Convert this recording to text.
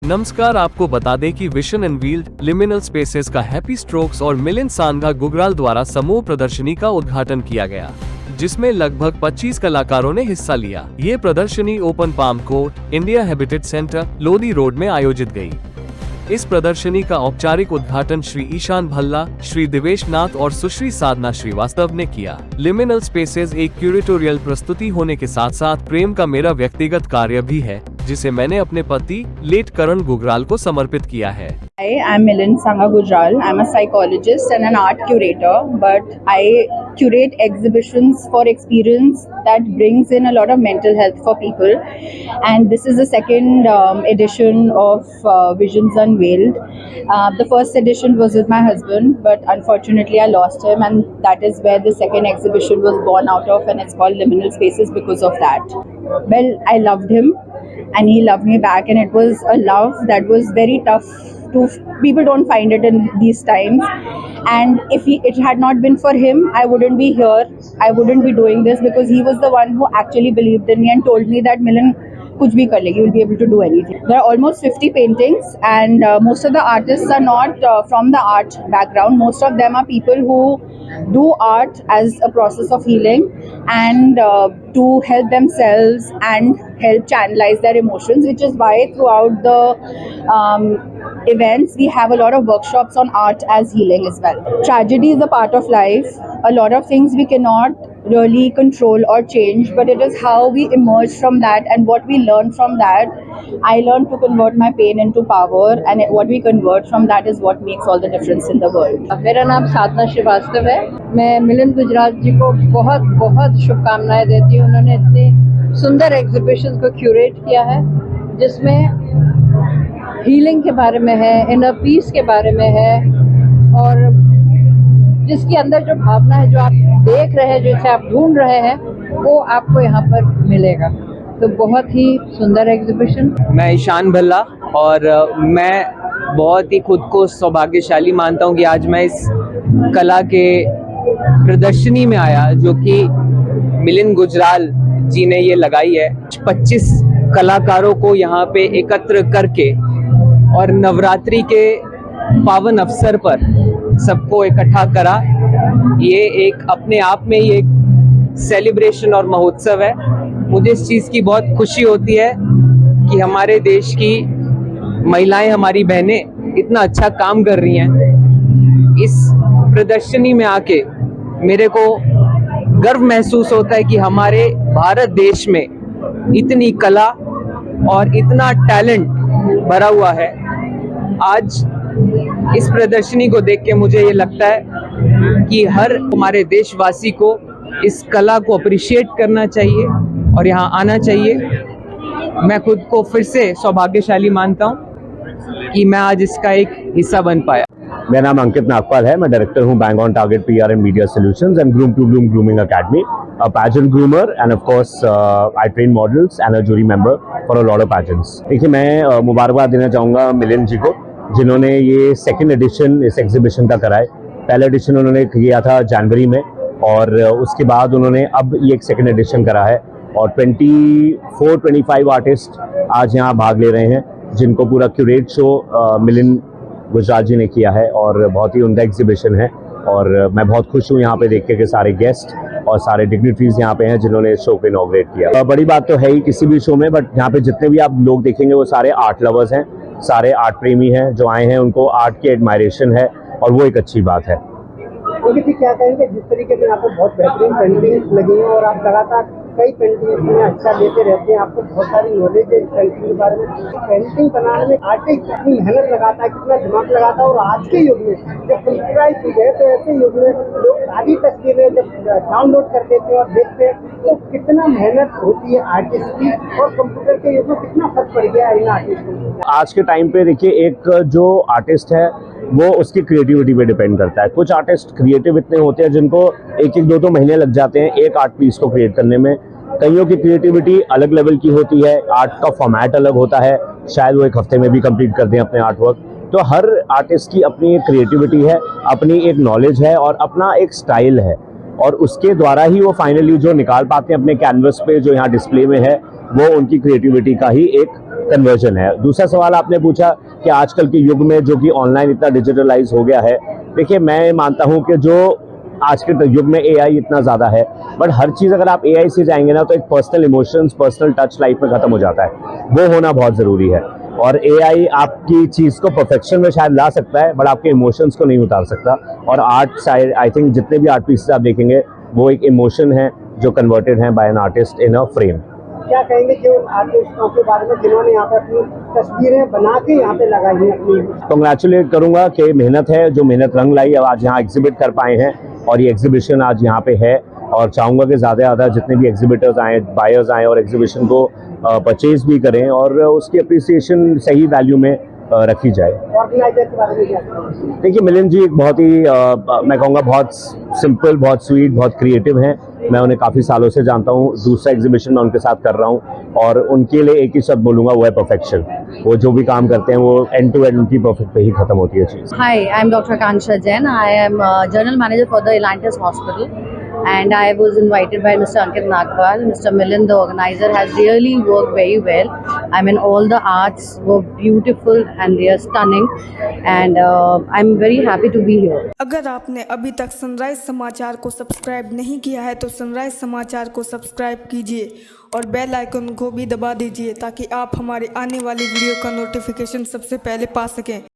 नमस्कार, आपको बता दें कि विशन अनवील्ड, लिमिनल स्पेसेस का हैप्पी स्ट्रोक्स और मिलिंद सांघा गुजराल द्वारा समूह प्रदर्शनी का उद्घाटन किया गया, जिसमें लगभग 25 कलाकारों ने हिस्सा लिया। ये प्रदर्शनी open palm court, India habitat centre, Lodhi road में आयोजित गई। इस प्रदर्शनी का औपचारिक उद्घाटन श्री ईशान भल्ला, श्री दिवेश नाथ और सुश्री साधना श्रीवास्तव ने किया। लिमिनल स्पेसेस एक क्यूरेटोरियल प्रस्तुति होने के साथ साथ प्रेम का मेरा व्यक्तिगत कार्य भी है, जिसे मैंने अपने पति लेट करण गुजराल को समर्पित किया है। Hi, I'm Milind Sangha Gujral. I'm a psychologist and an art curator, but I curate exhibitions for experience that brings in a lot of mental health for people. And this is the second edition of Visions Unveiled. The first edition was with my husband, but unfortunately I lost him, and that is where the second exhibition was born out of, and it's called Liminal Spaces because of that. Well, I loved him and he loved me back, and it was a love that was very tough. People don't find it in these times, and if it had not been for him, I wouldn't be here. I wouldn't be doing this, because he was the one who actually believed in me and told me that Milind, kuch bhi kar legi, you'll be able to do anything. There are almost 50 paintings, and most of the artists are not from the art background. Most of them are people who do art as a process of healing and to help themselves and help channelize their emotions, which is why throughout the events we have a lot of workshops on art as healing as well. Tragedy is a part of life. A lot of things we cannot really control or change, but it is how we emerge from that and what we learn from that. I learned to convert my pain into power, and what we convert from that is what makes all the difference in the world. मेरा नाम साधना श्रीवास्तव है। मैं मिलिंद गुजराल जी को बहुत बहुत शुभकामनाएं देती हूँ। उन्होंने इतनी सुंदर एग्जीबिशन को क्यूरेट किया है, जिसमें हीलिंग के बारे में है, इनर पीस के बारे में है, और जिसके अंदर जो भावना है, जो आप देख रहे हैं, जिसे आप ढूंढ रहे हैं, वो आपको यहाँ पर मिलेगा। तो बहुत ही सुंदर एग्जीबिशन। मैं ईशान भल्ला, और मैं बहुत ही खुद को सौभाग्यशाली मानता हूँ कि आज मैं इस कला के प्रदर्शनी में आया, जो कि मिलिंद गुजराल जी ने ये लगाई है। 25 कलाकारों को यहाँ पे एकत्र करके और नवरात्रि के पावन अवसर पर सबको इकट्ठा करा। ये एक अपने आप में ही एक सेलिब्रेशन और महोत्सव है। मुझे इस चीज़ की बहुत खुशी होती है कि हमारे देश की महिलाएं, हमारी बहनें इतना अच्छा काम कर रही हैं। इस प्रदर्शनी में आके मेरे को गर्व महसूस होता है कि हमारे भारत देश में इतनी कला और इतना टैलेंट भरा हुआ है। आज इस प्रदर्शनी को देख के मुझे ये लगता है कि हर हमारे देशवासी को इस कला को अप्रिशिएट करना चाहिए और यहाँ आना चाहिए। मैं खुद को फिर से सौभाग्यशाली मानता हूँ कि मैं आज इसका एक हिस्सा बन पाया। मेरा नाम अंकित नागपाल है। मैं डायरेक्टर हूँ bank on target PR and media solutions and groom to groom grooming academy, a pageant groomer, and of course I train models and a jury member for a lot of pageants. देखिए, मैं मुबारकबाद देना चाहूँगा मिलिंद जी को, जिन्होंने ये second edition इस exhibition का कराए। पहला एडिशन उन्होंने किया था जनवरी में, और उसके बाद उन्होंने अब ये एक सेकंड एडिशन करा है, और 24-25 आर्टिस्ट आज यहाँ भाग ले रहे हैं, जिनको पूरा क्यूरेट शो मिलिंद गुजराल जी ने किया है, और बहुत ही उम्दा एग्जीबिशन है। और मैं बहुत खुश हूँ यहाँ पे देख के कि सारे गेस्ट और सारे डिग्निटरीज यहाँ पे हैं जिन्होंने इस शो को इनॉग्रेट किया। बड़ी बात तो है ही किसी भी शो में, बट यहाँ पे जितने भी आप लोग देखेंगे वो सारे आर्ट लवर्स हैं, सारे आर्ट प्रेमी हैं जो आए हैं। उनको आर्ट की एडमायरेशन है, और वो एक अच्छी बात है। तो क्या कहेंगे, जिस तरीके से यहाँ पे बहुत बेहतरीन पेंटिंग लगी है और आप लगातार कई पेंटिंग में अच्छा लेते रहते हैं, आपको बहुत सारी नॉलेज है पेंटिंग के बारे में। पेंटिंग बनाने में आर्टिस्ट कितनी मेहनत लगाता है, कितना दिमाग लगाता है, और आज के युग में जब कंप्यूटराइज हो गए, तो ऐसे युग में लोग सारी तस्वीरें जब डाउनलोड कर देते हैं और देखते हैं, तो कितना मेहनत होती है आर्टिस्ट की, और कंप्यूटर के युग में कितना फर्क पड़ गया है इन आर्टिस्ट को। आज के टाइम पे देखिए, एक जो आर्टिस्ट है वो उसकी क्रिएटिविटी पे डिपेंड करता है। कुछ आर्टिस्ट क्रिएटिव इतने होते हैं जिनको 1-2 महीने लग जाते हैं एक आर्ट पीस को क्रिएट करने में। कईयों की क्रिएटिविटी अलग लेवल की होती है, आर्ट का फॉर्मेट अलग होता है, शायद वो 1 हफ्ते में भी कंप्लीट कर दें अपने आर्ट वर्क। तो हर आर्टिस्ट की अपनी एक क्रिएटिविटी है, अपनी एक नॉलेज है और अपना एक स्टाइल है, और उसके द्वारा ही वो फाइनली जो निकाल पाते हैं अपने कैनवस पे, जो यहाँ डिस्प्ले में है, वो उनकी क्रिएटिविटी का ही एक कन्वर्जन है। दूसरा सवाल आपने पूछा कि आजकल के युग में जो कि ऑनलाइन इतना डिजिटलाइज हो गया है, देखिए मैं मानता हूं कि जो आज के युग में एआई इतना ज़्यादा है, बट हर चीज़ अगर आप एआई से जाएंगे ना तो एक personal emotions, personal touch life में ख़त्म हो जाता है, वो होना बहुत ज़रूरी है। और एआई आपकी चीज़ को परफेक्शन में शायद ला सकता है, बट आपके इमोशंस को नहीं उतार सकता। और आर्ट आई थिंक जितने भी आर्ट पीसेस आप देखेंगे वो एक इमोशन है जो कन्वर्टेड है by an artist in a frame. क्या कहेंगे जो आर्टिस्टों के बारे में जिन्होंने यहाँ पे अपनी तस्वीरें बना के यहाँ पे लगाई हैं अपनी? कंग्रेचुलेट करूंगा कि मेहनत है, जो मेहनत रंग लाई, अब आज यहाँ एग्जिबिट कर पाए हैं और ये एग्जीबिशन आज यहाँ पे है। और चाहूँगा कि ज़्यादा से ज़्यादा जितने भी एग्जिबिटर्स आएँ, बायर्स आएँ और एग्जीबिशन को परचेज भी करें और उसकी अप्रिसिएशन सही वैल्यू में रखी जाए। ऑर्गेनाइजर के बारे में क्या कहेंगे? देखिए मिलिंद जी एक बहुत ही मैं कहूँगा बहुत सिंपल, बहुत स्वीट, बहुत क्रिएटिव हैं। मैं उन्हें काफ़ी सालों से जानता हूँ, दूसरा एग्जीबिशन मैं उनके साथ कर रहा हूँ और उनके लिए एक ही शब्द बोलूँगा, वो है परफेक्शन। वो जो भी काम करते हैं वो एंड टू एंड उनकी परफेक्ट पे ही खत्म होती है चीज़। Hi, I'm Dr. Akansha Jain. I am General Manager for the Elantis Hospital, and I was invited by Mr. Ankit Nagpal. Mr. Milind, the organizer, has really worked very well. I mean, all the arts were beautiful and they are stunning, and I'm very happy to be here. अगर आपने अभी तक sunrise समाचार को subscribe नहीं किया है तो सनराइज समाचार को सब्सक्राइब कीजिए और बेल आइकन को भी दबा दीजिए ताकि आप हमारे आने वाली वीडियो का नोटिफिकेशन सबसे पहले पा सकें।